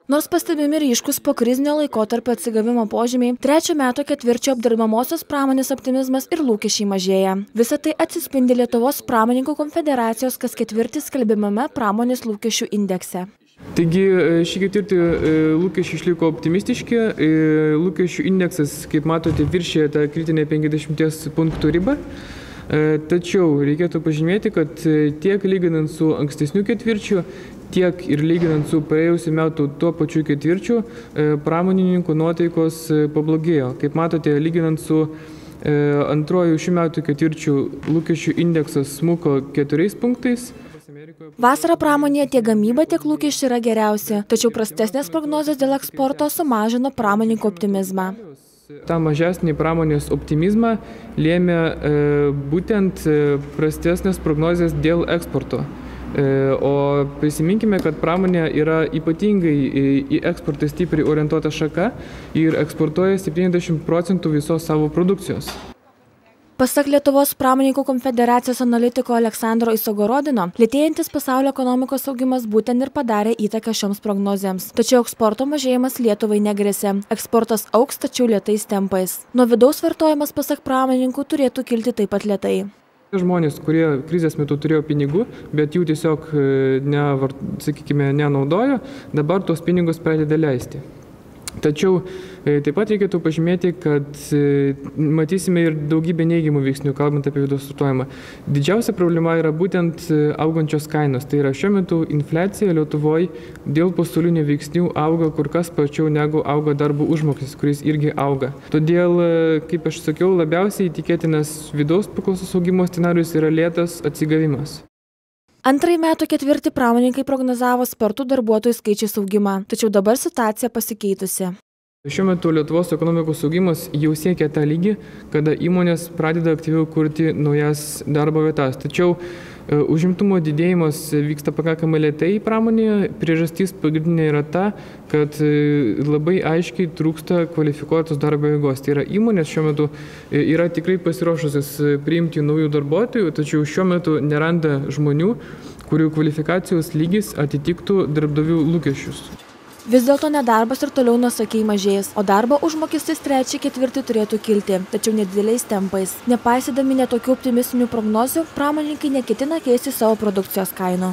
Nors pastebimi ryškus po krizinio laikotarpio atsigavimo požymiai, trečio meto ketvirčio apdirbamosios pramonės optimizmas ir lūkesčiai mažėja. Visa tai atsispindi Lietuvos pramonininkų konfederacijos kas ketvirtį skelbiamame pramonės lūkesčių indekse. Taigi šį ketvirtį lūkesčiai išliko optimistiški, lūkesčių indeksas, kaip matote, viršė tą kritinę 50 punktų ribą. Tačiau reikėtų pažymėti, kad tiek lyginant su ankstesniu ketvirčiu, tiek ir lyginant su praėjusiu metu tuo pačiu ketvirčiu, pramonininkų nuotaikos pablogėjo. Kaip matote, lyginant su antroju šių metų ketvirčiu, lūkesčių indeksas smuko 4 punktais. Vasarą pramonėje tiek gamyba, tiek lūkesčiai yra geriausi, tačiau prastesnės prognozės dėl eksporto sumažino pramonininkų optimizmą. Ta mažesnį pramonės optimizmą lėmė būtent prastesnės prognozės dėl eksporto. O prisiminkime, kad pramonė yra ypatingai į eksportą stipriai orientuota šaka ir eksportuoja 70% visos savo produkcijos. Pasak Lietuvos pramonininkų konfederacijos analitiko Aleksandro Isogorodino, lėtėjantis pasaulio ekonomikos augimas būtent ir padarė įtaką šioms prognozėms. Tačiau eksporto mažėjimas Lietuvai negrėsė. Eksportas augs, tačiau lėtais tempais. Nuo vidaus vartojimas, pasak pramonininkų, turėtų kilti taip pat lėtai. Žmonės, kurie krizės metu turėjo pinigų, bet jų tiesiog nenaudojo, dabar tos pinigus pradeda leisti. Tačiau taip pat reikėtų pažymėti, kad matysime ir daugybę neigiamų veiksnių, kalbant apie vidaus vartojimą. Didžiausia problema yra būtent augančios kainos. Tai yra šiuo metu infliacija Lietuvoje dėl pasaulinių veiksnių auga kur kas sparčiau negu auga darbo užmokestis, kuris irgi auga. Todėl, kaip aš sakiau, labiausiai tikėtinas vidaus paklausos augimo scenarijus yra lėtas atsigavimas. Antrąjį metų ketvirtį pramoninkai prognozavo spartų darbuotojų skaičiaus augimą, tačiau dabar situacija pasikeitusi. Šiuo metu Lietuvos ekonomikos augimas jau siekia tą lygį, kada įmonės pradeda aktyviau kurti naujas darbo vietas. Tačiau užimtumo didėjimas vyksta pakankamai lėtai pramonėje. Priežastis pagrindinė yra ta, kad labai aiškiai trūksta kvalifikuotos darbo jėgos. Tai yra įmonės šiuo metu yra tikrai pasiruošusios priimti naujų darbuotojų, tačiau šiuo metu neranda žmonių, kurių kvalifikacijos lygis atitiktų darbdavių lūkesčius. Vis dėlto nedarbas ir toliau nuosakiai mažės, o darbo užmokestis trečią ketvirtį turėtų kilti, tačiau nedideliais tempais. Nepaisydami netokių optimistinių prognozių, pramonininkai neketina keisti savo produkcijos kainų.